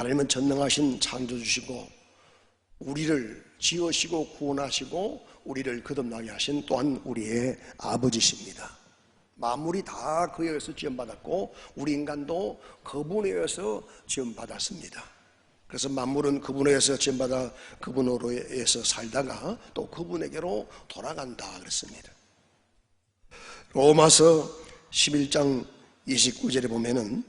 하나님은 전능하신 창조주시고 우리를 지으시고 구원하시고 우리를 거듭나게 하신 또한 우리의 아버지십니다. 만물이 다 그에 의해서 지음받았고 우리 인간도 그분에 의해서 지음받았습니다. 그래서 만물은 그분에 의해서 지음받아 그분으로 의해서 살다가 또 그분에게로 돌아간다 그랬습니다. 로마서 11장 29절에 보면은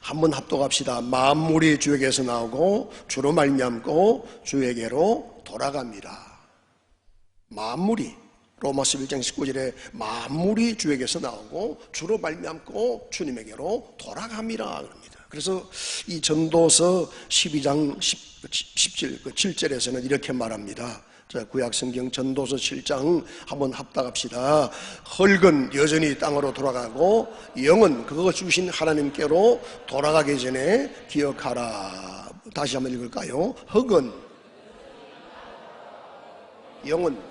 한번 합독합시다. 만물이 주에게서 나오고 주로 말미암고 주에게로 돌아갑니다. 만물이 로마서 11장 19절에 만물이 주에게서 나오고 주로 말미암고 주님에게로 돌아갑니다 그럽니다. 그래서 이 전도서 12장 7절에서는 이렇게 말합니다. 자, 구약성경 전도서 7장 한번 합독합시다. 흙은 여전히 땅으로 돌아가고 영은 그거 주신 하나님께로 돌아가기 전에 기억하라. 다시 한번 읽을까요? 흙은 영은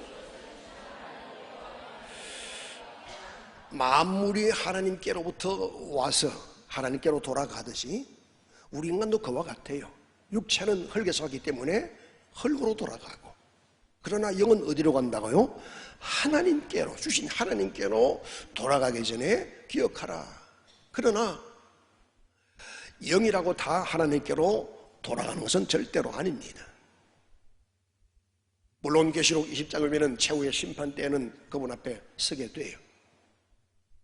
만물이 하나님께로부터 와서 하나님께로 돌아가듯이 우리 인간도 그와 같아요. 육체는 흙에서 왔기 때문에 흙으로 돌아가고, 그러나 영은 어디로 간다고요? 하나님께로, 주신 하나님께로 돌아가기 전에 기억하라. 그러나 영이라고 다 하나님께로 돌아가는 것은 절대로 아닙니다. 물론 계시록 20장을 보면 최후의 심판 때에는 그분 앞에 서게 돼요.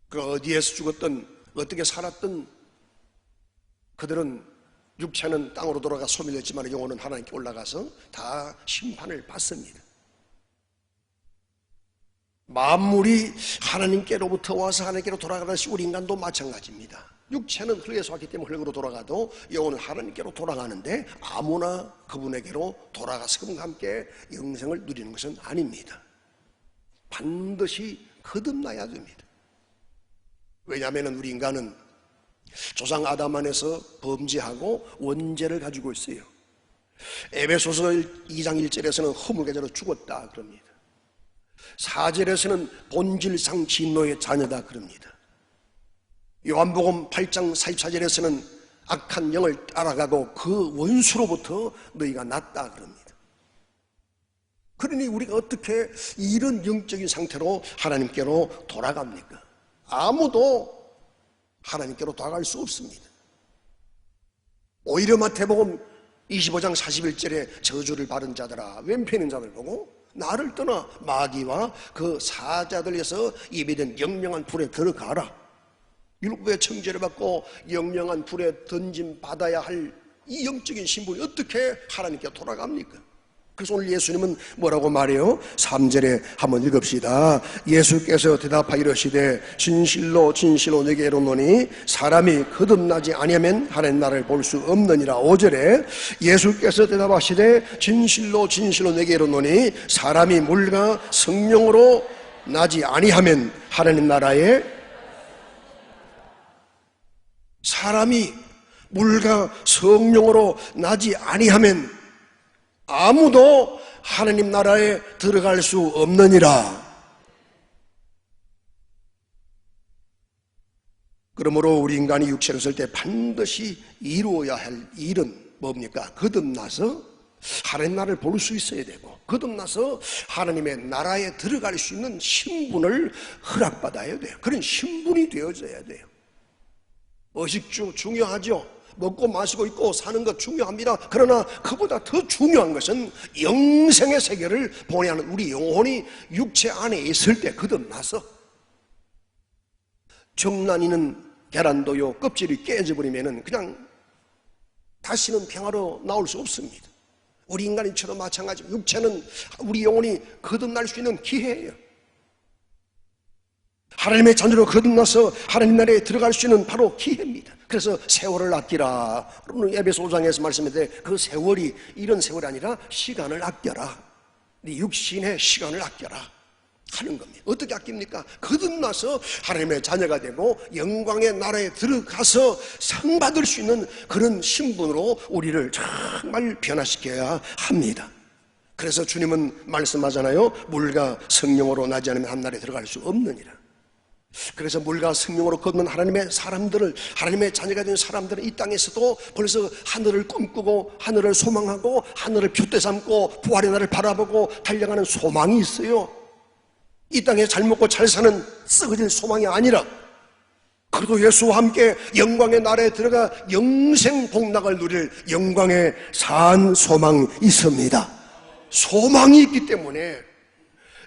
그 어디에서 죽었든 어떻게 살았든 그들은 육체는 땅으로 돌아가 소멸했지만 영혼은 하나님께 올라가서 다 심판을 받습니다. 만물이 하나님께로부터 와서 하나님께로 돌아가듯이 우리 인간도 마찬가지입니다. 육체는 흙에서 왔기 때문에 흙으로 돌아가도 영혼은 하나님께로 돌아가는데 아무나 그분에게로 돌아가서 그분과 함께 영생을 누리는 것은 아닙니다. 반드시 거듭나야 됩니다. 왜냐하면 우리 인간은 조상 아담 안에서 범죄하고 원죄를 가지고 있어요. 에베소서 2장 1절에서는 허물의 죄로 죽었다 그럽니다. 4절에서는 본질상 진노의 자녀다 그럽니다. 요한복음 8장 44절에서는 악한 영을 따라가고 그 원수로부터 너희가 났다 그럽니다. 그러니 우리가 어떻게 이런 영적인 상태로 하나님께로 돌아갑니까? 아무도 하나님께로 돌아갈 수 없습니다. 오히려 마태복음 25장 41절에 저주를 받은 자들아 왼편인 자들 보고 나를 떠나 마귀와 그 사자들에서 예비된 영영한 불에 들어가라. 율법의 청죄를 받고 영영한 불에 던짐 받아야 할 이 영적인 신분이 어떻게 하나님께 돌아갑니까? 그래서 오늘 예수님은 뭐라고 말해요? 3절에 한번 읽읍시다. 예수께서 대답하여 이르시되 진실로 진실로 내게 이르노니 사람이 거듭나지 아니하면 하나님 나라를 볼 수 없느니라. 5절에 예수께서 대답하시되 진실로 진실로 내게 이르노니 사람이 물과 성령으로 나지 아니하면 하나님 나라에, 사람이 물과 성령으로 나지 아니하면 아무도 하나님 나라에 들어갈 수 없느니라. 그러므로 우리 인간이 육체를 쓸 때 반드시 이루어야 할 일은 뭡니까? 거듭나서 하나님 나라를 볼 수 있어야 되고, 거듭나서 하나님의 나라에 들어갈 수 있는 신분을 허락받아야 돼요. 그런 신분이 되어져야 돼요. 의식주 중요하죠. 먹고 마시고 있고 사는 것 중요합니다. 그러나 그보다 더 중요한 것은 영생의 세계를 보내는 우리 영혼이 육체 안에 있을 때 거듭나서, 정난이는 계란도요 껍질이 깨져버리면 그냥 다시는 평화로 나올 수 없습니다. 우리 인간이처럼 마찬가지입니다. 육체는 우리 영혼이 거듭날 수 있는 기회예요. 하나님의 자녀로 거듭나서 하나님 나라에 들어갈 수 있는 바로 기회입니다. 그래서 세월을 아끼라. 에베소 5장에서 말씀했는데 그 세월이 이런 세월이 아니라 시간을 아껴라. 네 육신의 시간을 아껴라 하는 겁니다. 어떻게 아낍니까? 거듭나서 하나님의 자녀가 되고 영광의 나라에 들어가서 상 받을 수 있는 그런 신분으로 우리를 정말 변화시켜야 합니다. 그래서 주님은 말씀하잖아요. 물과 성령으로 나지 않으면 한 나라에 들어갈 수 없느니라. 그래서 물과 성령으로 걷는 하나님의 사람들을, 하나님의 자녀가 된 사람들은 이 땅에서도 벌써 하늘을 꿈꾸고 하늘을 소망하고 하늘을 둯대 삼고 부활의 날을 바라보고 달려가는 소망이 있어요. 이 땅에 잘 먹고 잘 사는 썩어질 소망이 아니라 그래도 예수와 함께 영광의 나라에 들어가 영생 복락을 누릴 영광의 산 소망이 있습니다. 소망이 있기 때문에,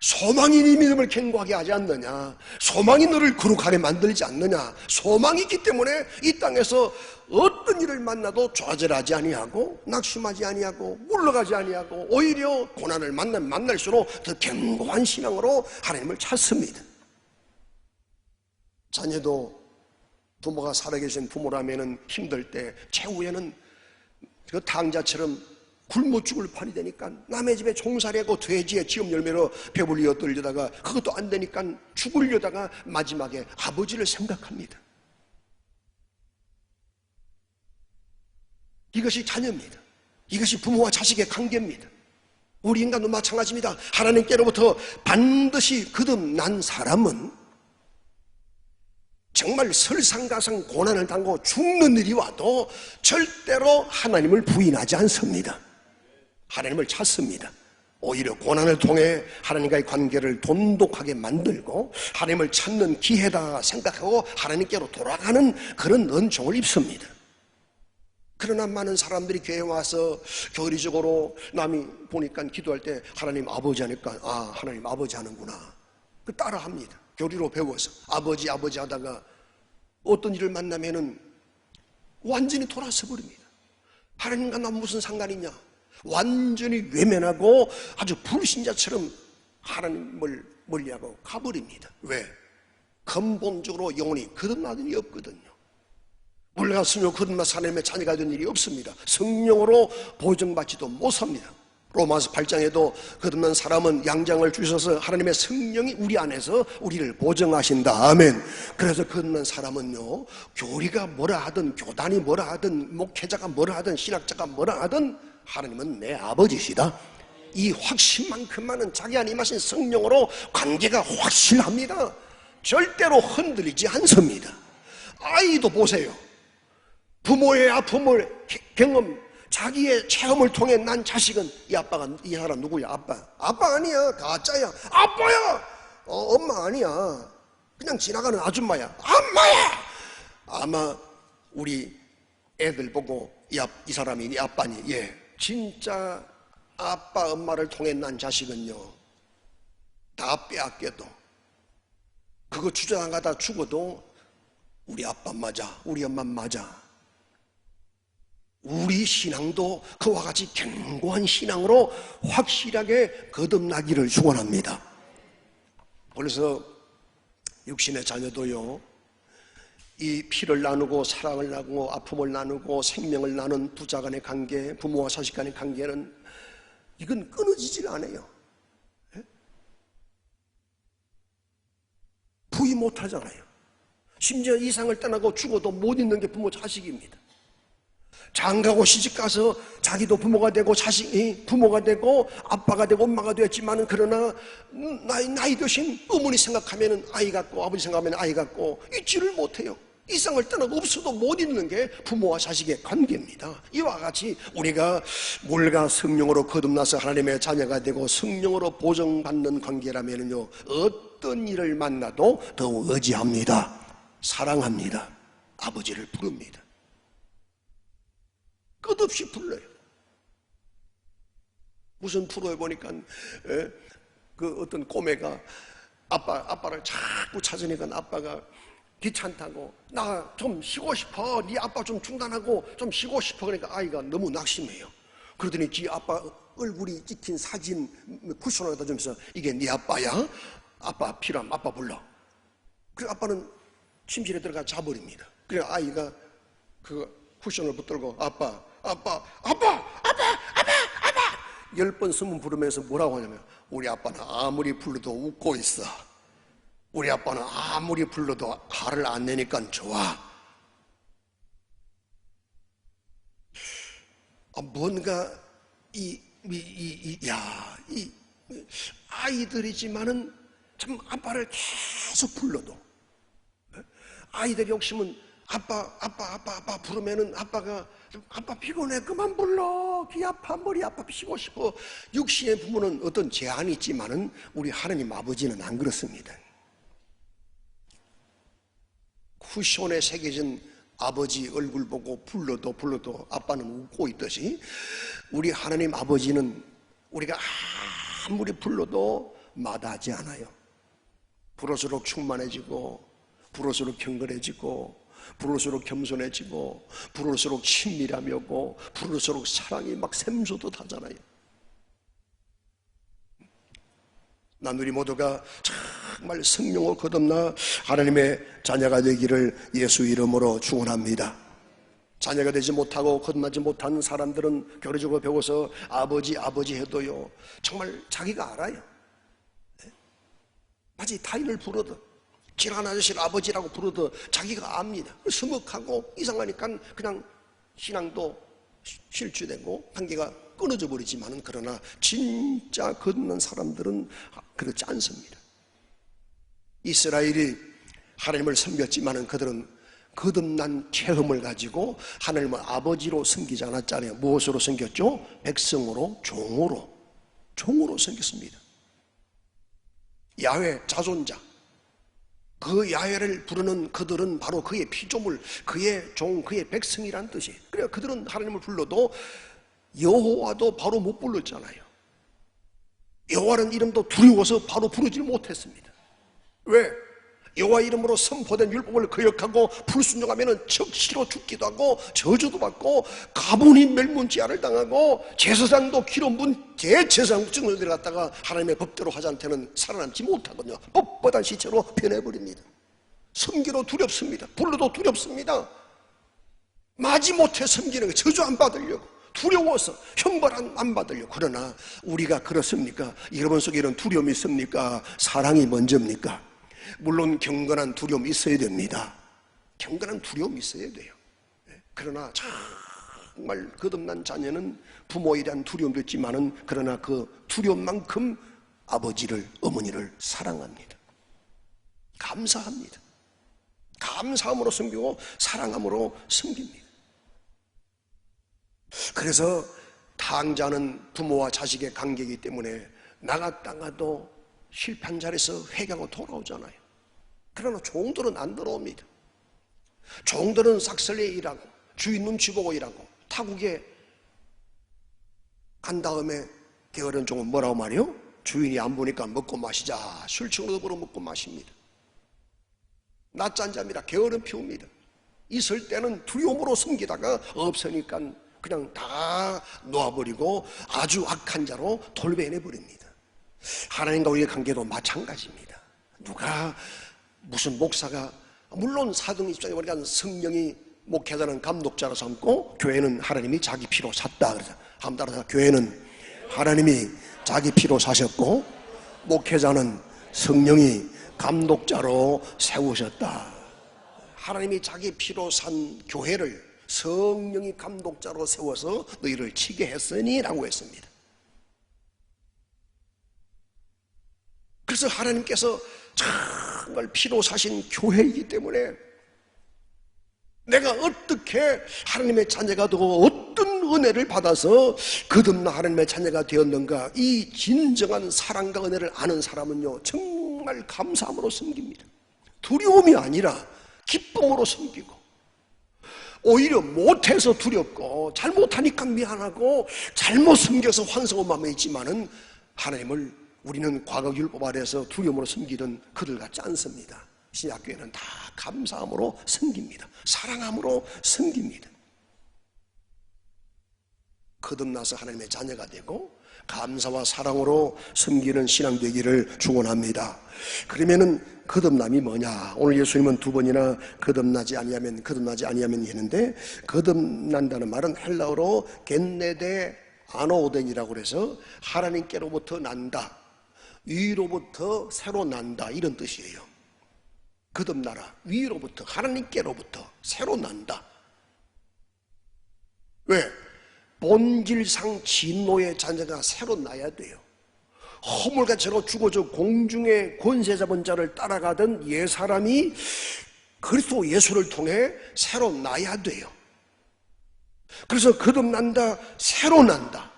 소망이 네 믿음을 견고하게 하지 않느냐, 소망이 너를 거룩하게 만들지 않느냐, 소망이 있기 때문에 이 땅에서 어떤 일을 만나도 좌절하지 아니하고 낙심하지 아니하고 물러가지 아니하고 오히려 고난을 만날수록 더 견고한 신앙으로 하나님을 찾습니다. 자녀도 부모가 살아계신 부모라면 힘들 때 최후에는 그 탕자처럼 굶어 죽을 판이 되니까 남의 집에 종살이하고 돼지의 지업 열매로 배불리 얻으려다가 그것도 안 되니까 죽으려다가 마지막에 아버지를 생각합니다. 이것이 자녀입니다. 이것이 부모와 자식의 관계입니다. 우리 인간도 마찬가지입니다. 하나님께로부터 반드시 거듭난 사람은 정말 설상가상 고난을 당하고 죽는 일이 와도 절대로 하나님을 부인하지 않습니다. 하나님을 찾습니다. 오히려 고난을 통해 하나님과의 관계를 돈독하게 만들고 하나님을 찾는 기회다 생각하고 하나님께로 돌아가는 그런 은총을 입습니다. 그러나 많은 사람들이 교회에 와서 교리적으로 남이 보니까 기도할 때 하나님 아버지 하니까 아 하나님 아버지 하는구나 그 따라합니다. 교리로 배워서 아버지 하다가 어떤 일을 만나면은 완전히 돌아서 버립니다. 하나님과 나 무슨 상관이냐, 완전히 외면하고 아주 불신자처럼 하나님을 멀리하고 가버립니다. 왜? 근본적으로 영혼이 거듭난 일이 없거든요. 물과 성령 거듭나서 하나님의 자녀가 된 일이 없습니다. 성령으로 보증받지도 못합니다. 로마서 8장에도 거듭난 사람은 양장을 주셔서 하나님의 성령이 우리 안에서 우리를 보증하신다. 아멘. 그래서 거듭난 사람은요, 교리가 뭐라 하든 교단이 뭐라 하든 목회자가 뭐라 하든 신학자가 뭐라 하든 하나님은 내 아버지시다. 이 확신만큼만은 자기 안에 임하신 성령으로 관계가 확실합니다. 절대로 흔들리지 않습니다. 아이도 보세요. 부모의 아픔을 경험, 자기의 체험을 통해 난 자식은 이 아빠가 이 사람 누구야? 아빠 아니야, 가짜야. 아빠야, 엄마 아니야, 그냥 지나가는 아줌마야. 엄마야. 아마 우리 애들 보고 이 사람이 네 아빠니? 예. 진짜 아빠 엄마를 통해 난 자식은요 다 빼앗겨도 그거 주저나가다 죽어도 우리 아빠 맞아, 우리 엄마 맞아. 우리 신앙도 그와 같이 견고한 신앙으로 확실하게 거듭나기를 축원합니다. 그래서 육신의 자녀도요, 이 피를 나누고 사랑을 나누고 아픔을 나누고 생명을 나눈 부자 간의 관계, 부모와 자식 간의 관계는 이건 끊어지질 않아요. 부위 못하잖아요. 심지어 이 세상을 떠나고 죽어도 못 있는 게 부모 자식입니다. 장가고 시집가서 자기도 부모가 되고 자식이 부모가 되고 아빠가 되고 엄마가 되었지만 그러나 나이 드신 어머니 생각하면 아이 같고 아버지 생각하면 아이 같고 잊지를 못해요. 이 세상을 떠나고 없어도 못 잊는 게 부모와 자식의 관계입니다. 이와 같이 우리가 물과 성령으로 거듭나서 하나님의 자녀가 되고 성령으로 보정받는 관계라면요 어떤 일을 만나도 더욱 의지합니다. 사랑합니다. 아버지를 부릅니다. 끝없이 불러요. 무슨 프로에 보니까 그 어떤 꼬매가 아빠를 자꾸 찾으니까 아빠가 귀찮다고 나 좀 쉬고 싶어, 네 아빠 좀 중단하고 좀 쉬고 싶어. 그러니까 아이가 너무 낙심해요. 그러더니 지 아빠 얼굴이 찍힌 사진 쿠션을 갖다 주면서 이게 네 아빠야? 아빠 필요하면 아빠 불러. 그래서 아빠는 침실에 들어가 자버립니다. 그래 아이가 그 쿠션을 붙들고 아빠 10번 20번 부르면서 뭐라고 하냐면 우리 아빠는 아무리 불러도 웃고 있어. 우리 아빠는 아무리 불러도 화를 안 내니까 좋아. 뭔가 이 아이들이지만은 참 아빠를 계속 불러도 아이들이 욕심은 아빠 부르면은 아빠 피곤해 그만 불러, 귀 아파 머리 아파 쉬고 싶어. 육신의 부모는 어떤 제한이 있지만은 우리 하나님 아버지는 안 그렇습니다. 쿠션에 새겨진 아버지 얼굴 보고 불러도 아빠는 웃고 있듯이 우리 하나님 아버지는 우리가 아무리 불러도 마다하지 않아요. 부를수록 충만해지고, 부를수록 경건해지고, 부를수록 겸손해지고, 부를수록 친밀함이 오고, 부를수록 사랑이 막 샘솟듯 하잖아요. 난 우리 모두가 정말 성령을 거듭나 하나님의 자녀가 되기를 예수 이름으로 축원합니다. 자녀가 되지 못하고 거듭나지 못한 사람들은 교리적으로 배워서 아버지 해도요, 정말 자기가 알아요. 마치 타인을 부르듯, 지나가는 아저씨를 아버지라고 부르듯 자기가 압니다. 서먹하고 이상하니까 그냥 신앙도 실추되고 관계가 끊어져 버리지만은, 그러나 진짜 거듭난 사람들은 그렇지 않습니다. 이스라엘이 하나님을 섬겼지만은 그들은 거듭난 체험을 가지고 하나님을 아버지로 섬기지 않았잖아요. 무엇으로 섬겼죠? 백성으로, 종으로 섬겼습니다. 야훼 자손자, 그 야훼를 부르는 그들은 바로 그의 피조물, 그의 종, 그의 백성이란 뜻이에요. 그래서 그들은 하나님을 불러도 여호와도 바로 못 불렀잖아요. 여호와라는 이름도 두려워서 바로 부르지 못했습니다. 왜? 여호와 이름으로 선포된 율법을 거역하고 불순종하면 즉시로 죽기도 하고 저주도 받고 가문이 멸문지하를 당하고 제사장도 기로 제사장 증을 들어갔다가 하나님의 법대로 하지 않고는 살아남지 못하거든요. 뻣뻣한 시체로 변해버립니다. 섬기도 두렵습니다. 불러도 두렵습니다. 마지못해 섬기는 거, 저주 안 받으려고, 두려워서 형벌 안 받으려고. 그러나 우리가 그렇습니까? 여러분 속에 이런 두려움이 있습니까? 사랑이 먼저입니까? 물론 경건한 두려움이 있어야 됩니다. 경건한 두려움이 있어야 돼요. 그러나 정말 거듭난 자녀는 부모에 대한 두려움도 있지만은, 그러나 그 두려움만큼 아버지를, 어머니를 사랑합니다. 감사합니다. 감사함으로 섬기고 사랑함으로 섬깁니다. 그래서 탕자는 부모와 자식의 관계이기 때문에 나갔다가도 실패한 자리에서 회개하고 돌아오잖아요. 그러나 종들은 안 돌아옵니다. 종들은 싹쓸이에 일하고 주인 눈치 보고 일하고, 타국에 간 다음에 게으른 종은 뭐라고 말이요? 주인이 안 보니까 먹고 마시자, 술친구도 보러 먹고 마십니다. 낮잠 잡니다. 게으름 피웁니다. 있을 때는 두려움으로 섬기다가 없으니까 그냥 다 놓아버리고 아주 악한 자로 돌변해버립니다. 하나님과 우리의 관계도 마찬가지입니다. 누가 무슨 목사가, 물론 사등 입장에 보니까 성령이 목회자는 감독자로 삼고 교회는 하나님이 자기 피로 샀다. 그래서 한번 따라서, 교회는 하나님이 자기 피로 사셨고 목회자는 성령이 감독자로 세우셨다. 하나님이 자기 피로 산 교회를 성령이 감독자로 세워서 너희를 치게 했으니 라고 했습니다. 그래서 하나님께서 정말 피로 사신 교회이기 때문에 내가 어떻게 하나님의 자녀가 되고 어떤 은혜를 받아서 거듭나 하나님의 자녀가 되었는가, 이 진정한 사랑과 은혜를 아는 사람은요 정말 감사함으로 섬깁니다. 두려움이 아니라 기쁨으로 섬기고, 오히려 못해서 두렵고 잘못하니까 미안하고 잘못 섬겨서 환성한 마음이 있지만은 하나님을 우리는 과거 율법 아래에서 두려움으로 섬기던 그들 같지 않습니다. 신약교회는 다 감사함으로 섬깁니다. 사랑함으로 섬깁니다. 거듭나서 하나님의 자녀가 되고 감사와 사랑으로 섬기는 신앙 되기를 축원합니다. 그러면은 거듭남이 뭐냐? 오늘 예수님은 두 번이나 거듭나지 아니하면 했는데, 거듭난다는 말은 헬라어로 겐네데 아노오덴이라고 그래서 하나님께로부터 난다, 위로부터 새로 난다, 이런 뜻이에요. 거듭나라, 위로부터, 하나님께로부터 새로 난다. 왜? 본질상 진노의 자녀가 새로 나야 돼요. 허물같이 죽어져 공중의 권세 잡은 자를 따라가던 옛사람이 그리스도 예수를 통해 새로 나야 돼요. 그래서 거듭난다, 새로 난다.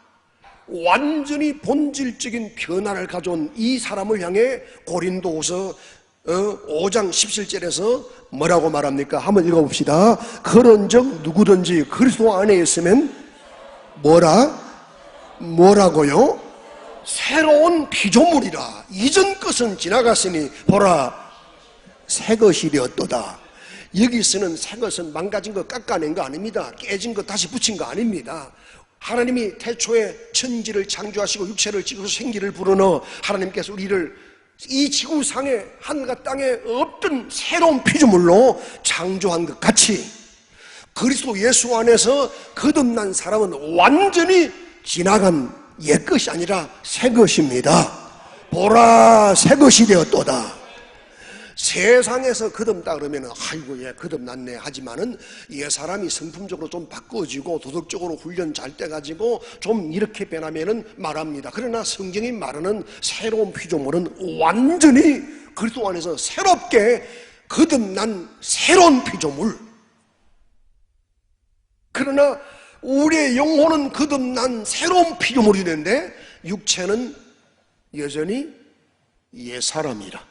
완전히 본질적인 변화를 가져온 이 사람을 향해 고린도후서 5장 17절에서 뭐라고 말합니까? 한번 읽어봅시다. 그런즉 누구든지 그리스도 안에 있으면 뭐라고요? 새로운 피조물이라. 이전 것은 지나갔으니 보라 새 것이 되었도다. 여기 쓰는 새 것은 망가진 거 깎아낸 거 아닙니다. 깨진 거 다시 붙인 거 아닙니다. 하나님이 태초에 천지를 창조하시고 육체를 찍어서 생기를 불어넣어 하나님께서 우리를 이 지구상에 하늘과 땅에 없던 새로운 피조물로 창조한 것 같이 그리스도 예수 안에서 거듭난 사람은 완전히 지나간 옛것이 아니라 새 것입니다. 보라 새 것이 되었도다. 세상에서 거듭다 그러면 아이고 얘 거듭났네 하지만은 옛 사람이 성품적으로 좀 바꿔지고 도덕적으로 훈련 잘 돼가지고 좀 이렇게 변하면은 말합니다. 그러나 성경이 말하는 새로운 피조물은 완전히 그리스도 안에서 새롭게 거듭난 새로운 피조물. 그러나 우리의 영혼은 거듭난 새로운 피조물이 되는데 육체는 여전히 옛 사람이라.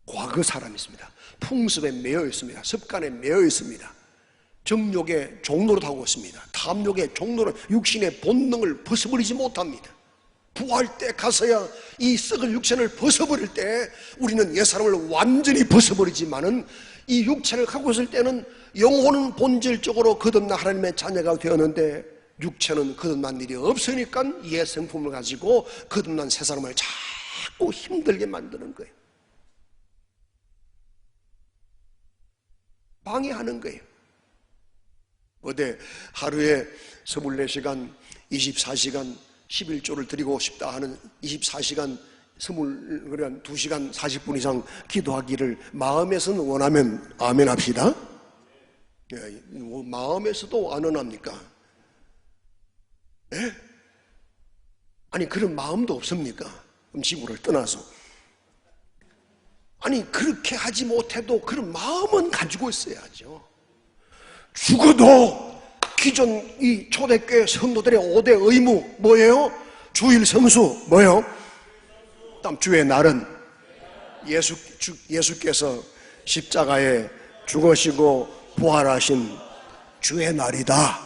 과거 사람이 있습니다. 풍습에 매여 있습니다. 습관에 매여 있습니다. 정욕의 종로로 타고 있습니다. 탐욕의 종로로 육신의 본능을 벗어버리지 못합니다. 부활 때 가서야 이 썩을 육체를 벗어버릴 때 우리는 옛사람을 완전히 벗어버리지만은 이 육체를 갖고 있을 때는 영혼은 본질적으로 거듭난 하나님의 자녀가 되었는데 육체는 거듭난 일이 없으니까 옛 성품을 가지고 거듭난 새 사람을 자꾸 힘들게 만드는 거예요. 방해하는 거예요. 어디 하루에 24시간 24시간 11조를 드리고 싶다 하는 24시간 2시간 40분 이상 기도하기를 마음에서는 원하면 아멘 합시다. 마음에서도 안 원합니까? 예? 아니 그런 마음도 없습니까? 지구를 떠나서 아니 그렇게 하지 못해도 그런 마음은 가지고 있어야죠. 죽어도 기존 이 초대교회 성도들의 5대 의무 뭐예요? 주일 성수 뭐예요? 다음 주의 날은 예수께서 십자가에 죽으시고 부활하신 주의 날이다.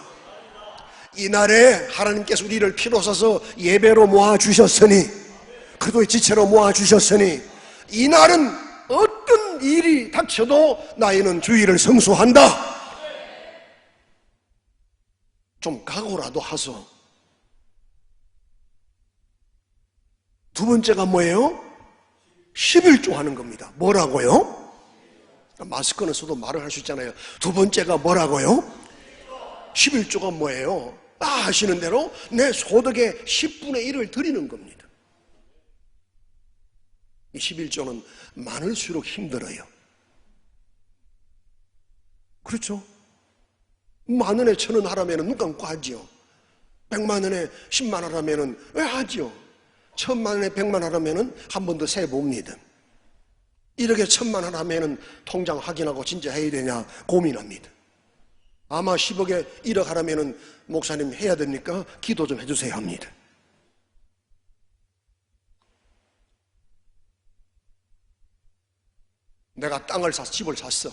이 날에 하나님께서 우리를 피로 사서 예배로 모아주셨으니 그리스도의 지체로 모아주셨으니 이 날은 어떤 일이 닥쳐도 나이는 주일을 성수한다. 좀 각오라도 하소. 두 번째가 뭐예요? 11조 하는 겁니다. 뭐라고요? 마스크는 써도 말을 할 수 있잖아요. 두 번째가 뭐라고요? 11조가 뭐예요? 아시는 대로 내 소득의 10분의 1을 드리는 겁니다. 이 11조는 많을수록 힘들어요. 그렇죠? 10,000원에 1,000원 하라면 눈 감고 하지요. 100만 원에 10만 하라면 왜 하지요? 1,000만 원에 100만 하라면 한 번 더 세봅니다. 1억에 1,000만 하라면 통장 확인하고 진짜 해야 되냐 고민합니다. 아마 10억에 1억 하라면 목사님 해야 됩니까? 기도 좀 해주세요 합니다. 내가 땅을 샀어, 집을 샀어.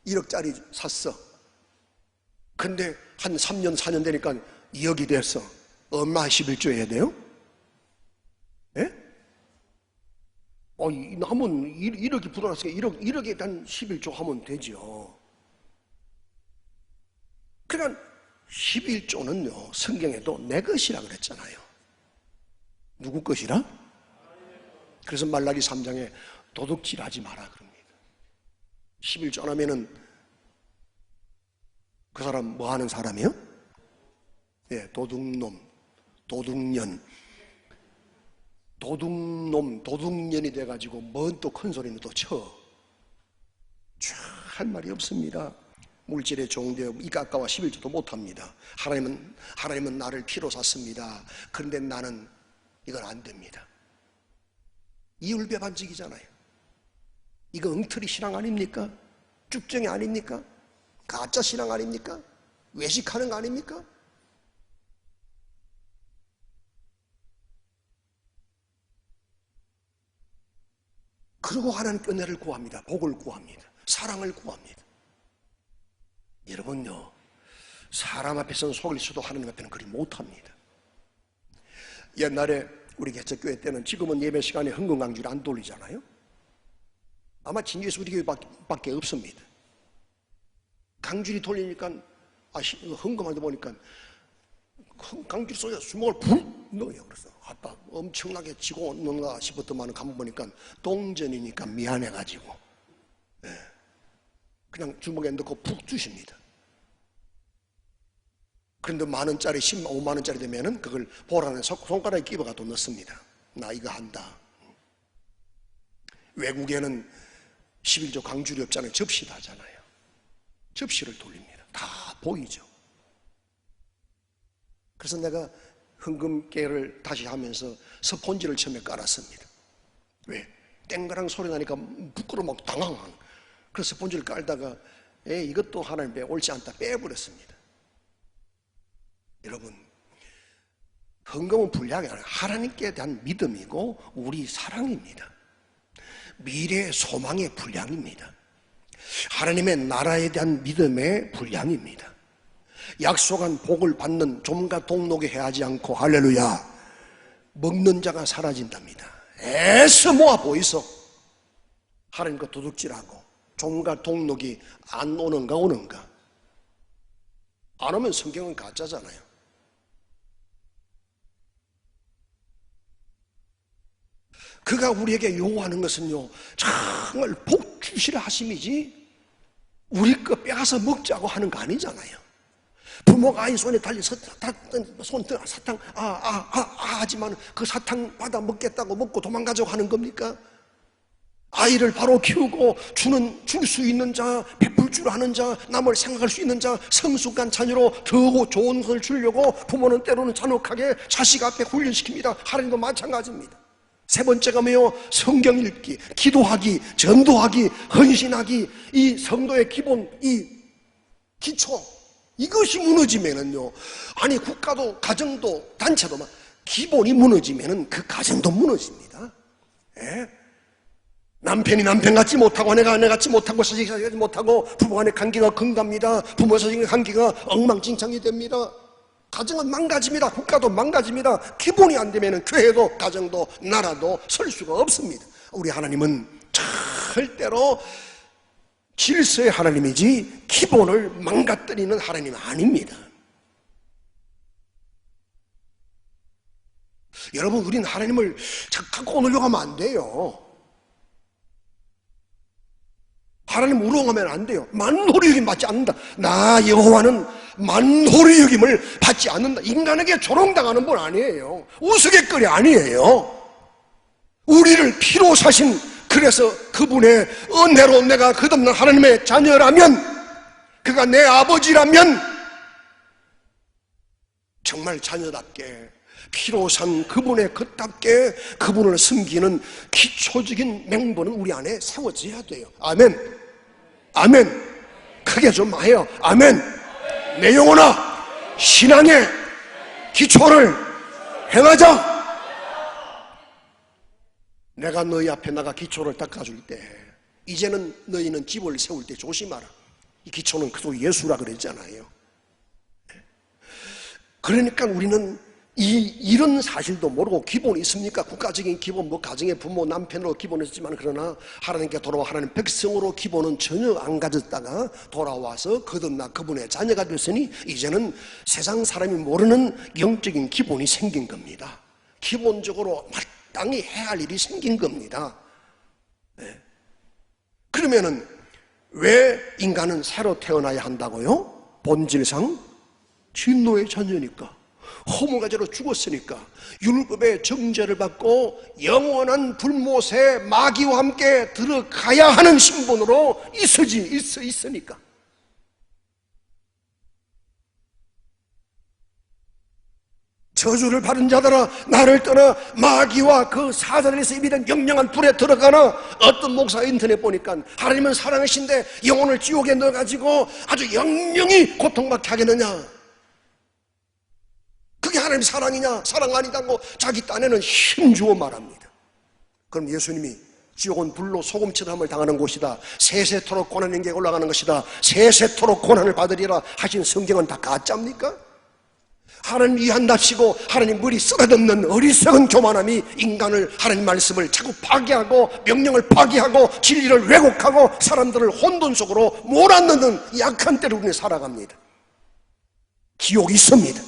1억짜리 샀어. 근데 한 3년, 4년 되니까 2억이 됐어. 얼마 11조 해야 돼요? 예? 하면 1억이 부담했으니까 1억에 한 11조 하면 되죠. 그러니까 11조는요, 성경에도 내 것이라 그랬잖아요. 누구 것이라? 그래서 말라기 3장에 도둑질하지 마라 그럽니다. 11조 안 하면은 그 사람 뭐 하는 사람이요? 예, 도둑놈, 도둑년. 도둑놈, 도둑년이 돼가지고 뭔 또 큰 소리는 또 쳐. 할 말이 없습니다. 물질에 종되어 이 깎아와 11조도 못합니다. 하나님은 나를 피로 샀습니다. 그런데 나는 이건 안 됩니다. 이율배반적이잖아요. 이거 엉터리 신앙 아닙니까? 쭉정이 아닙니까? 가짜 신앙 아닙니까? 외식하는 거 아닙니까? 그리고 하나님께 은혜를 구합니다. 복을 구합니다. 사랑을 구합니다. 여러분요, 사람 앞에서는 속일 수도 하나님 앞에는 그리 못합니다. 옛날에 우리 개척교회 때는, 지금은 예배 시간에 헌금 강주를 안 돌리잖아요. 아마 진주에서 우리 교회밖에 없습니다. 강주리 돌리니까 헌금하다 보니까 강주리 속에 수목을 푹 넣어요. 그래서 아빠 엄청나게 지고 넣는가 싶었더만 가만 보니까 동전이니까 미안해가지고 그냥 주먹에 넣고 푹 주십니다. 그런데 10,000원짜리 15만원짜리 되면은 그걸 볼 안에 손가락에 끼워가도 넣습니다. 나 이거 한다. 외국에는 11조 강주리 없잖아요. 접시다 하잖아요. 접시를 돌립니다. 다 보이죠. 그래서 내가 헌금깨를 다시 하면서 스폰지를 처음에 깔았습니다. 왜? 땡그랑 소리 나니까 부끄러워 막 당황한. 그래서 스폰지를 깔다가 이것도 하나님께 옳지 않다 빼버렸습니다. 여러분, 헌금은 불량이 아니라 하나님께 대한 믿음이고 우리 사랑입니다. 미래의 소망의 분량입니다. 하나님의 나라에 대한 믿음의 분량입니다. 약속한 복을 받는 좀과 동록에 해하지 않고, 할렐루야, 먹는 자가 사라진답니다. 애써 모아 보이소. 하나님과 도둑질하고 좀과 동록이 안 오는가 오는가. 안 오면 성경은 가짜잖아요. 그가 우리에게 요구하는 것은요, 정말 복 주시라 하심이지 우리 거 빼앗아 먹자고 하는 거 아니잖아요. 부모가 아이 손에 달리 사탕 하지만 그 사탕 받아 먹겠다고 먹고 도망가자고 하는 겁니까? 아이를 바로 키우고 줄 수 있는 자, 베풀 줄 아는 자, 남을 생각할 수 있는 자, 성숙한 자녀로 더 좋은 것을 주려고 부모는 때로는 잔혹하게 자식 앞에 훈련시킵니다. 하나님도 마찬가지입니다. 세 번째가 뭐요? 성경 읽기, 기도하기, 전도하기, 헌신하기. 이 성도의 기본, 이 기초, 이것이 무너지면은요, 아니 국가도 가정도 단체도 막 기본이 무너지면은 그 가정도 무너집니다. 예? 남편이 남편 같지 못하고 아내가 아내 같지 못하고 자식이 자식 같지 못하고 부부 간의 관계가 금갑니다. 부모 자식의 관계가 엉망진창이 됩니다. 가정은 망가집니다. 국가도 망가집니다. 기본이 안 되면 교회도 가정도 나라도 설 수가 없습니다. 우리 하나님은 절대로 질서의 하나님이지 기본을 망가뜨리는 하나님은 아닙니다. 여러분, 우리는 하나님을 갖고 오려고 하면 안 돼요. 하나님 우롱하면 안 돼요. 만호리여김 받지 않는다. 나 여호와는 만호리여김을 받지 않는다. 인간에게 조롱당하는 분 아니에요. 우스갯거리 아니에요. 우리를 피로 사신, 그래서 그분의 은혜로 내가 거듭난 하나님의 자녀라면, 그가 내 아버지라면 정말 자녀답게 피로 산 그분의 것답게 그분을 섬기는 기초적인 맹보는 우리 안에 세워져야 돼요. 아멘. 아멘. 크게 좀 해요. 아멘. 내 영혼아, 신앙의 기초를 행하자. 내가 너희 앞에 나가 기초를 닦아줄 때, 이제는 너희는 집을 세울 때 조심하라. 이 기초는 그도 예수라 그랬잖아요. 그러니까 우리는 이런 사실도 모르고, 기본이 있습니까? 국가적인 기본, 가정의 부모, 남편으로 기본이 있었지만, 그러나 하나님께 돌아와 하나님 백성으로 기본은 전혀 안 가졌다가 돌아와서 거듭나 그분의 자녀가 됐으니 이제는 세상 사람이 모르는 영적인 기본이 생긴 겁니다. 기본적으로 마땅히 해야 할 일이 생긴 겁니다. 네. 그러면은 왜 인간은 새로 태어나야 한다고요? 본질상 진노의 자녀니까, 허물과 죄로 죽었으니까, 율법의 정죄를 받고 영원한 불못의 마귀와 함께 들어가야 하는 신분으로 있으니까. 저주를 받은 자들아 나를 떠나 마귀와 그 사자들에서 입이된 영영한 불에 들어가나. 어떤 목사 인터넷 보니까 하나님은 사랑하신데 영혼을 지옥에 넣어가지고 아주 영영히 고통받게 하겠느냐, 그게 하나님 사랑이냐? 사랑 아니다고 자기 딴에는 힘주어 말합니다. 그럼 예수님이 지옥은 불로 소금칠함을 당하는 곳이다, 세세토록 고난의 게 올라가는 것이다, 세세토록 고난을 받으리라 하신 성경은 다 가짜입니까? 하나님 이해한답시고 하나님 머리 쓰다듬는 어리석은 교만함이 인간을, 하나님 말씀을 자꾸 파괴하고 명령을 파괴하고 진리를 왜곡하고 사람들을 혼돈 속으로 몰아넣는 약한 때로 우리는 살아갑니다. 지옥이 있습니다.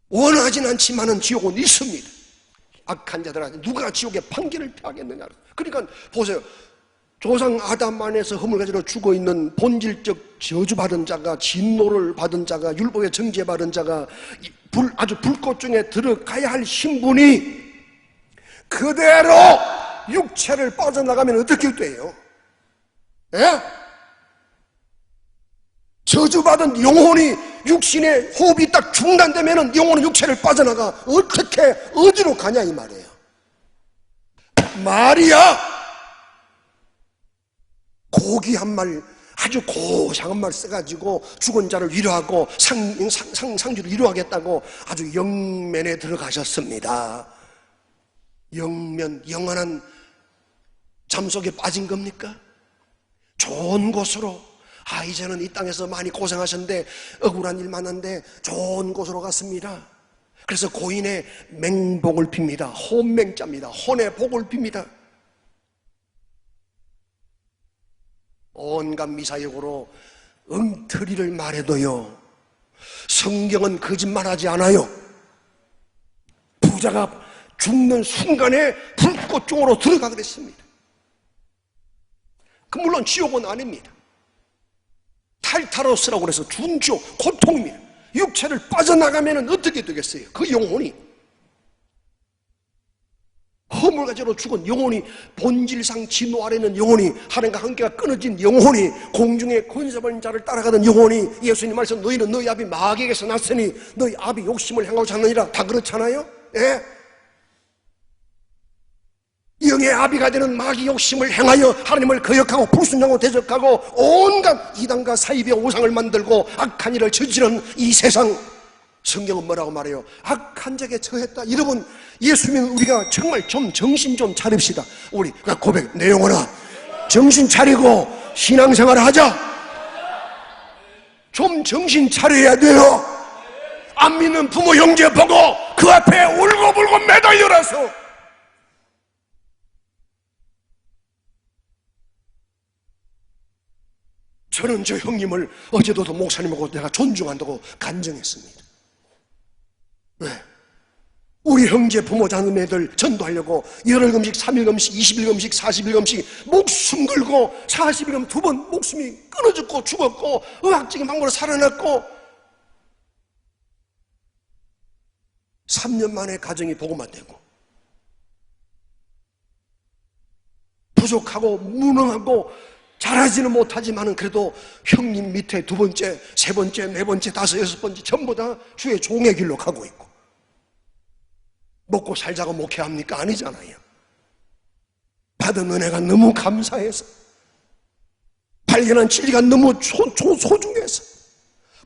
원하진 않지만은 지옥은 있습니다. 악한 자들한테 누가 지옥의 판결을 피하겠느냐. 그러니까 보세요, 조상 아담 안에서 허물 가지러 죽어있는 본질적 저주받은 자가, 진노를 받은 자가, 율법의 정죄받은 자가 아주 불꽃 중에 들어가야 할 신분이 그대로 육체를 빠져나가면 어떻게 돼요? 예? 저주받은 영혼이 육신의 호흡이 딱 중단되면 영혼은 육체를 빠져나가 어떻게 어디로 가냐 이 말이에요. 말이야 고귀한 말, 아주 고상한 말 써가지고 죽은 자를 위로하고 상주를 위로하겠다고 아주 영면에 들어가셨습니다. 영면, 영원한 잠 속에 빠진 겁니까? 좋은 곳으로, 이제는 이 땅에서 많이 고생하셨는데 억울한 일 많았는데 좋은 곳으로 갔습니다. 그래서 고인의 맹복을 빕니다. 혼맹자입니다. 혼의 복을 빕니다. 온갖 미사역으로 엉터리를 말해도요, 성경은 거짓말하지 않아요. 부자가 죽는 순간에 불꽃 중으로 들어가 그랬습니다. 물론 지옥은 아닙니다. 탈타로스라고 그래서 준지옥, 고통입니다. 육체를 빠져나가면 어떻게 되겠어요? 그 영혼이, 허물 가지로 죽은 영혼이, 본질상 진노 아래 있는 영혼이, 하나님과 관계가 끊어진 영혼이, 공중에 권세받은 자를 따라가던 영혼이, 예수님 말씀 너희는 너희 아비 마귀에게서 났으니 너희 아비 욕심을 행하고자 하느니라, 다 그렇잖아요. 예? 영의 아비가 되는 마귀 욕심을 행하여 하나님을 거역하고 불순종하고 대적하고 온갖 이단과 사이비의 우상을 만들고 악한 일을 저지른 이 세상, 성경은 뭐라고 말해요? 악한 자에게 처했다. 여러분, 예수 믿는 우리가 정말 좀 정신 좀 차립시다. 우리 고백, 내 영혼아 정신 차리고 신앙생활을 하자. 좀 정신 차려야 돼요. 안 믿는 부모 형제 보고 그 앞에 울고불고 매달려라서 저는 저 형님을 어제도 목사님하고 내가 존중한다고 간증했습니다. 왜? 우리 형제 부모 자녀네들 전도하려고 열흘금식, 3일금식, 20일금식, 40일금식 목숨 걸고 40일금 2번 목숨이 끊어졌고 죽었고 의학적인 방법으로 살아났고 3년 만에 가정이 복음화 되고 부족하고 무능하고 잘하지는 못하지만은 그래도 형님 밑에 2번째, 3번째, 4번째, 5, 6번째 전부 다 주의 종의 길로 가고 있고 먹고 살자고 목회합니까? 아니잖아요. 받은 은혜가 너무 감사해서 발견한 진리가 너무 소중해서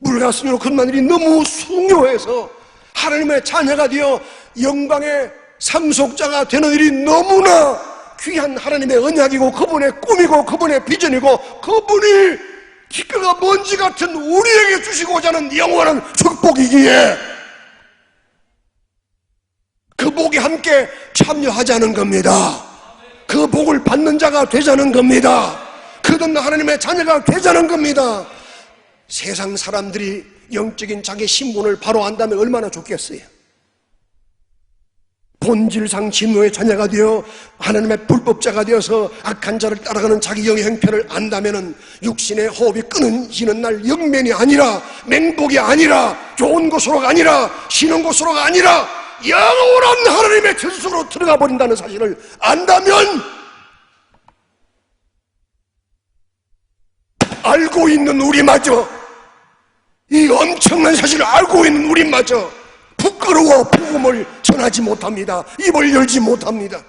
물가스님으로 그런 일이 너무 숭요해서 하나님의 자녀가 되어 영광의 상속자가 되는 일이 너무나 귀한 하나님의 언약이고 그분의 꿈이고 그분의 비전이고 그분이 기꺼가 먼지 같은 우리에게 주시고자 하는 영원한 축복이기에 그 복에 함께 참여하자는 겁니다. 그 복을 받는 자가 되자는 겁니다. 그든 하나님의 자녀가 되자는 겁니다. 세상 사람들이 영적인 자기 신분을 바로 안다면 얼마나 좋겠어요. 본질상 진노의 자녀가 되어 하나님의 불법자가 되어서 악한 자를 따라가는 자기 영의 형편을 안다면 육신의 호흡이 끊어지는 날 영면이 아니라 맹복이 아니라 좋은 곳으로가 아니라 쉬는 곳으로가 아니라 영원한 하나님의 저주속으로 들어가 버린다는 사실을 안다면 알고 있는 우리마저 이 이 엄청난 사실을 알고 있는 우리마저 부끄러워 복음을 전하지 못합니다. 입을 열지 못합니다.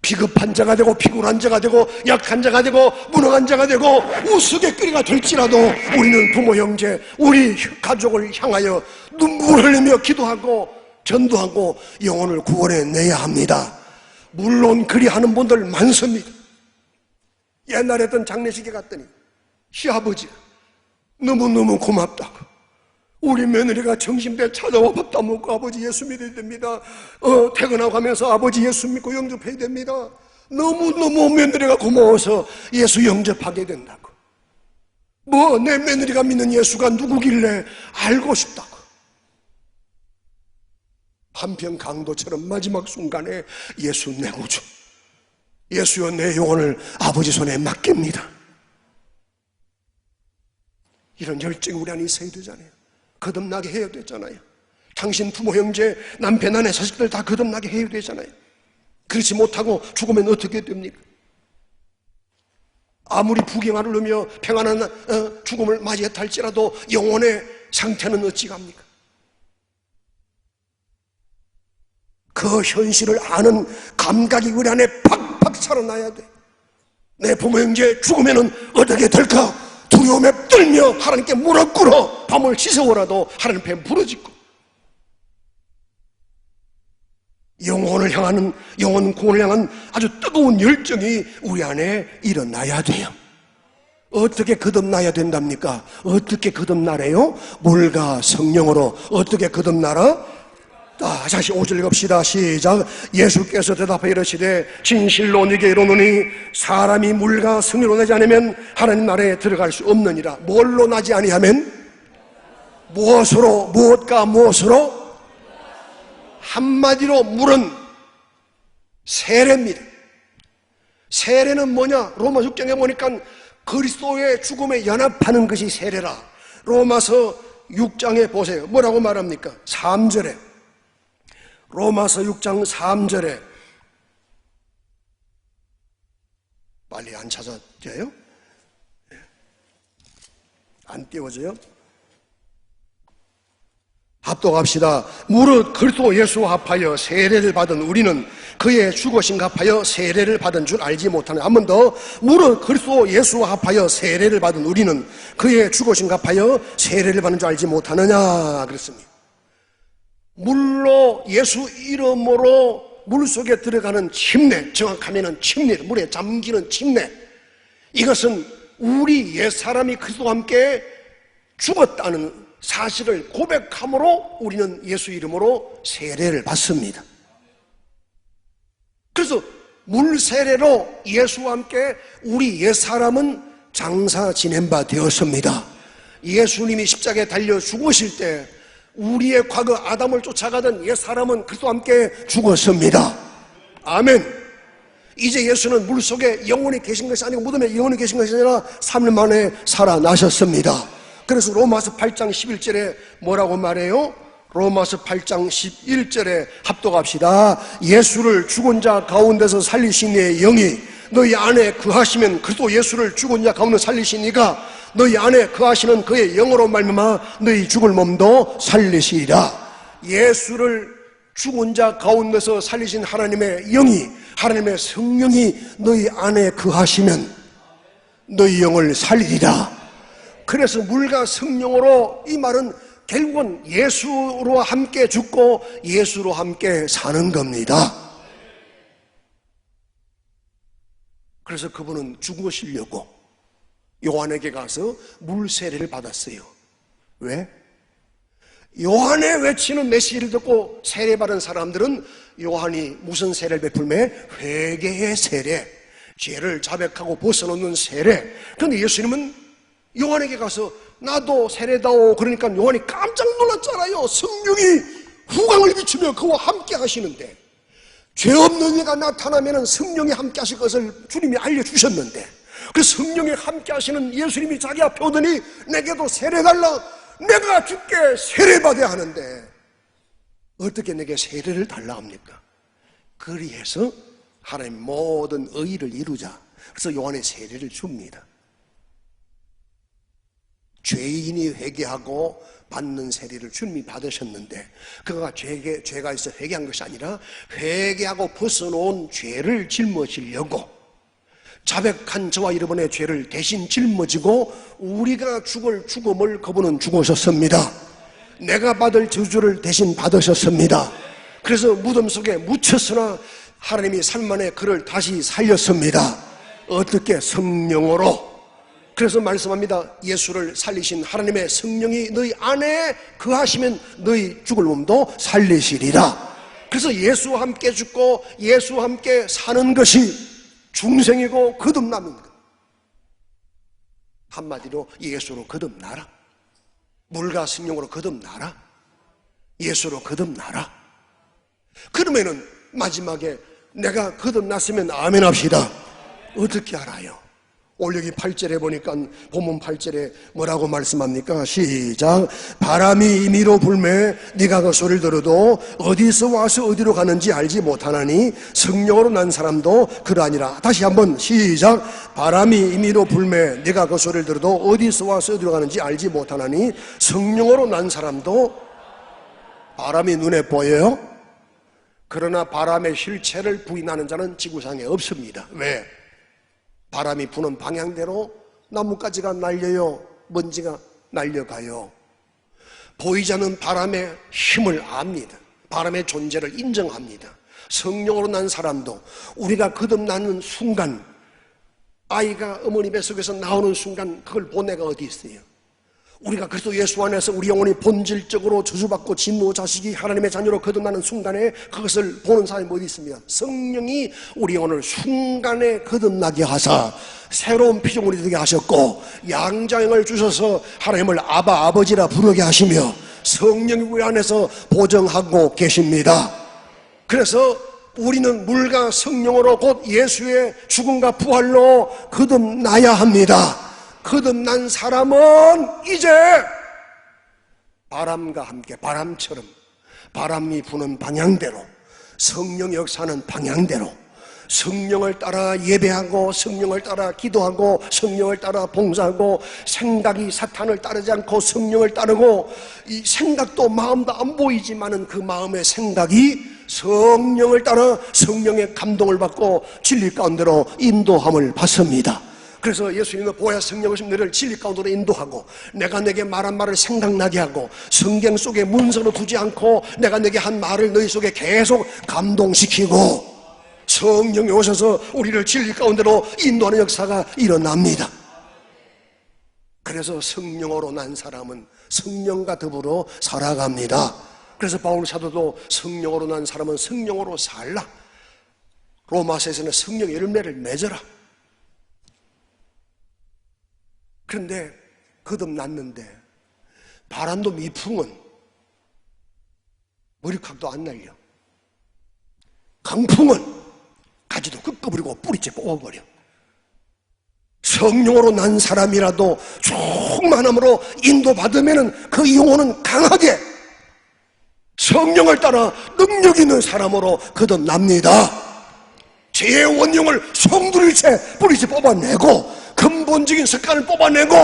비급한 자가 되고 피곤한 자가 되고 약한 자가 되고 무능한 자가 되고 우스갯거리가 될지라도 우리는 부모 형제 우리 가족을 향하여 눈물을 흘리며 기도하고 전도하고 영혼을 구원해내야 합니다. 물론 그리하는 분들 많습니다. 옛날에 했던 장례식에 갔더니 시아버지가 너무너무 고맙다고 우리 며느리가 정신대 찾아와 밥도 먹고 아버지 예수 믿어야 됩니다. 퇴근하고 가면서 아버지 예수 믿고 영접해야 됩니다. 너무너무 며느리가 고마워서 예수 영접하게 된다고. 뭐 내 며느리가 믿는 예수가 누구길래 알고 싶다고. 한편 강도처럼 마지막 순간에 예수 내 구주, 예수여 내 영혼을 아버지 손에 맡깁니다. 이런 열정이 우리 안에 있어야 되잖아요. 거듭나게 해야 되잖아요. 당신 부모 형제 남편 아내 자식들 다 거듭나게 해야 되잖아요. 그렇지 못하고 죽으면 어떻게 됩니까? 아무리 부경화를 누며 평안한 죽음을 맞이했다 할지라도 영혼의 상태는 어찌 갑니까? 그 현실을 아는 감각이 우리 안에 팍팍 살아나야 돼. 내 부모 형제 죽으면 어떻게 될까? 두려움에 떨며 하나님께 무릎 꿇어 밤을 지새워라도 하나님 앞에 부르짖고 영혼 구원을 향한 아주 뜨거운 열정이 우리 안에 일어나야 돼요. 어떻게 거듭나야 된답니까? 어떻게 거듭나래요? 물과 성령으로. 어떻게 거듭나라? 다시 5절 읽읍시다. 시작. 예수께서 대답하여 이르시되 진실로 네게 이르노니 사람이 물과 성령으로 나지 않으면 하나님 나라에 들어갈 수 없느니라. 뭘로 나지 아니하면? 무엇으로? 무엇과 무엇으로? 한마디로 물은 세례입니다. 세례는 뭐냐? 로마 6장에 보니까 그리스도의 죽음에 연합하는 것이 세례라. 로마서 6장에 보세요. 뭐라고 말합니까? 3절에 로마서 6장 3절에 빨리 안 찾아져요? 안 띄워져요? 합독합시다. 무릇 그리스도 예수와 합하여 세례를 받은 우리는 그의 죽으심과 합하여 세례를 받은 줄 알지 못하느냐. 한 번 더. 무릇 그리스도 예수와 합하여 세례를 받은 우리는 그의 죽으심과 합하여 세례를 받은 줄 알지 못하느냐 그랬습니다. 물로 예수 이름으로 물속에 들어가는 침례, 정확하면 침례, 물에 잠기는 침례, 이것은 우리 옛사람이 그리스도와 함께 죽었다는 사실을 고백함으로 우리는 예수 이름으로 세례를 받습니다. 그래서 물세례로 예수와 함께 우리 옛사람은 장사 지낸 바 되었습니다. 예수님이 십자가에 달려 죽으실 때 우리의 과거 아담을 쫓아가던 옛사람은 그리스도와 함께 죽었습니다. 아멘. 이제 예수는 물속에 영원히 계신 것이 아니고 무덤에 영원히 계신 것이 아니라 3일 만에 살아나셨습니다. 그래서 로마서 8장 11절에 뭐라고 말해요? 로마서 8장 11절에 합독합시다. 예수를 죽은 자 가운데서 살리신 이의 영이 너희 안에 거하시면 그리스도 예수를 죽은 자 가운데 살리신 이가 너희 안에 거하시는 그의 영으로 말미암아 너희 죽을 몸도 살리시리라. 예수를 죽은 자 가운데서 살리신 하나님의 영이, 하나님의 성령이 너희 안에 거하시면 너희 영을 살리리라. 그래서 물과 성령으로, 이 말은 결국은 예수로 함께 죽고 예수로 함께 사는 겁니다. 그래서 그분은 죽으시려고 요한에게 가서 물세례를 받았어요. 왜? 요한의 외치는 메시지를 듣고 세례받은 사람들은 요한이 무슨 세례를 베풀매? 회개의 세례, 죄를 자백하고 벗어놓는 세례. 그런데 예수님은 요한에게 가서 나도 세례다오. 그러니까 요한이 깜짝 놀랐잖아요. 성령이 후광을 비추며 그와 함께 하시는데, 죄 없는 이가 나타나면 성령이 함께 하실 것을 주님이 알려주셨는데, 그 성령이 함께 하시는 예수님이 자기 앞에 오더니 내게도 세례달라. 내가 주께 세례받아야 하는데 어떻게 내게 세례를 달라 합니까? 그리해서 하나님 모든 의의를 이루자. 그래서 요한의 세례를 줍니다. 죄인이 회개하고 받는 세례를 주님이 받으셨는데, 그가 죄가 있어 회개한 것이 아니라 회개하고 벗어놓은 죄를 짊어지려고 자백한 저와 여러분의 죄를 대신 짊어지고 우리가 죽을 죽음을 그분은 죽으셨습니다. 내가 받을 저주를 대신 받으셨습니다. 그래서 무덤 속에 묻혔으나 하나님이 3일 만에 그를 다시 살렸습니다. 어떻게? 성령으로. 그래서 말씀합니다. 예수를 살리신 하나님의 성령이 너희 안에 거하시면 너희 죽을 몸도 살리시리라. 그래서 예수와 함께 죽고 예수와 함께 사는 것이 중생이고 거듭남인 것. 한마디로 예수로 거듭나라. 물과 성령으로 거듭나라. 예수로 거듭나라. 그러면은 마지막에 내가 거듭났으면 아멘 합시다. 어떻게 알아요? 오늘 여기 8절에 보니까 본문 8절에 뭐라고 말씀합니까? 시작. 바람이 임의로 불매 네가 그 소리를 들어도 어디서 와서 어디로 가는지 알지 못하나니 성령으로 난 사람도 그러하니라. 다시 한번 시작. 바람이 임의로 불매 네가 그 소리를 들어도 어디서 와서 어디로 가는지 알지 못하나니 성령으로 난 사람도. 바람이 눈에 보여요? 그러나 바람의 실체를 부인하는 자는 지구상에 없습니다. 왜? 바람이 부는 방향대로 나뭇가지가 날려요, 먼지가 날려가요. 보이지 않는 바람의 힘을 압니다. 바람의 존재를 인정합니다. 성령으로 난 사람도 우리가 거듭나는 순간, 아이가 어머니 뱃속에서 나오는 순간 그걸 본 애가 어디 있어요? 우리가 그리스도 예수 안에서 우리 영혼이 본질적으로 저주받고 진노 자식이 하나님의 자녀로 거듭나는 순간에 그것을 보는 사람이 어디 있습니까? 성령이 우리 영혼을 순간에 거듭나게 하사 새로운 피조물이 되게 하셨고 양자형을 주셔서 하나님을 아바 아버지라 부르게 하시며 성령이 우리 안에서 보정하고 계십니다. 그래서 우리는 물과 성령으로 곧 예수의 죽음과 부활로 거듭나야 합니다. 거듭난 사람은 이제 바람과 함께, 바람처럼 바람이 부는 방향대로, 성령 역사하는 방향대로 성령을 따라 예배하고 성령을 따라 기도하고 성령을 따라 봉사하고, 생각이 사탄을 따르지 않고 성령을 따르고, 이 생각도 마음도 안 보이지만은 그 마음의 생각이 성령을 따라 성령의 감동을 받고 진리 가운데로 인도함을 받습니다. 그래서 예수님은 보혜사 성령이신 너를 진리 가운데로 인도하고 내가 내게 말한 말을 생각나게 하고 성경 속에 문서로 두지 않고 내가 내게 한 말을 너희 속에 계속 감동시키고 성령이 오셔서 우리를 진리 가운데로 인도하는 역사가 일어납니다. 그래서 성령으로 난 사람은 성령과 더불어 살아갑니다. 그래서 바울 사도도 성령으로 난 사람은 성령으로 살라. 로마서에서는 성령의 열매를 맺어라. 그런데 거듭났는데 바람도 미풍은 머리카락도 안 날려. 강풍은 가지도 꺾어버리고 뿌리째 뽑아버려. 성령으로 난 사람이라도 충만함으로 인도받으면 그 영혼은 강하게 성령을 따라 능력 있는 사람으로 거듭납니다. 죄의 원흉을 송두리째 뿌리째 뽑아내고 근본적인 습관을 뽑아내고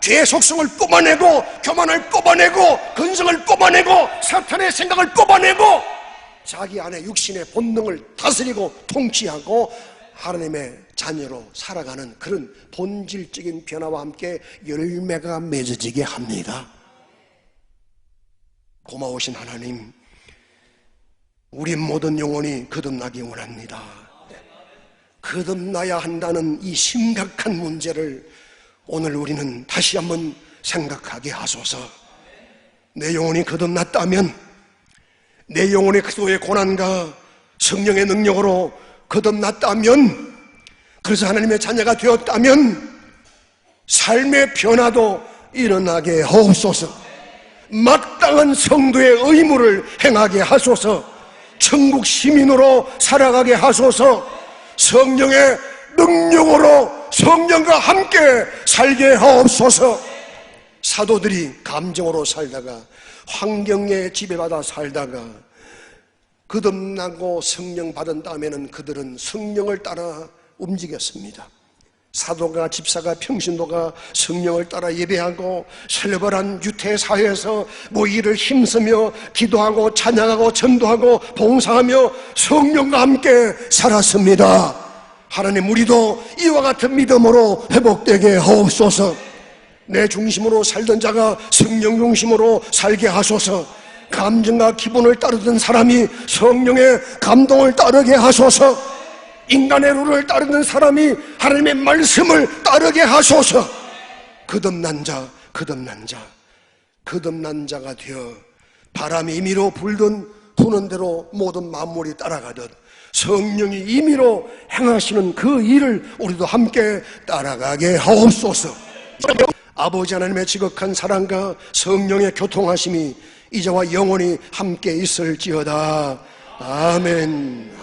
죄의 속성을 뽑아내고 교만을 뽑아내고 근성을 뽑아내고 사탄의 생각을 뽑아내고 자기 안에 육신의 본능을 다스리고 통치하고 하나님의 자녀로 살아가는 그런 본질적인 변화와 함께 열매가 맺어지게 합니다. 고마우신 하나님, 우리 모든 영혼이 거듭나기 원합니다. 거듭나야 한다는 이 심각한 문제를 오늘 우리는 다시 한번 생각하게 하소서. 내 영혼이 거듭났다면, 내 영혼이 그리스도의 고난과 성령의 능력으로 거듭났다면, 그래서 하나님의 자녀가 되었다면 삶의 변화도 일어나게 하옵소서. 마땅한 성도의 의무를 행하게 하소서. 천국 시민으로 살아가게 하소서. 성령의 능력으로 성령과 함께 살게 하옵소서. 사도들이 감정으로 살다가 환경에 지배받아 살다가 거듭나고 성령 받은 다음에는 그들은 성령을 따라 움직였습니다. 사도가, 집사가, 평신도가 성령을 따라 예배하고 설벌한 유태사회에서 모이를 힘쓰며 기도하고 찬양하고 전도하고 봉사하며 성령과 함께 살았습니다. 하나님, 우리도 이와 같은 믿음으로 회복되게 하옵소서. 내 중심으로 살던 자가 성령 중심으로 살게 하소서. 감정과 기분을 따르던 사람이 성령의 감동을 따르게 하소서. 인간의 룰을 따르는 사람이 하나님의 말씀을 따르게 하소서. 거듭난 자가 되어 바람이 임의로 불든 부는 대로 모든 만물이 따라가듯 성령이 임의로 행하시는 그 일을 우리도 함께 따라가게 하옵소서. 아버지 하나님의 지극한 사랑과 성령의 교통하심이 이제와 영원히 함께 있을지어다. 아멘.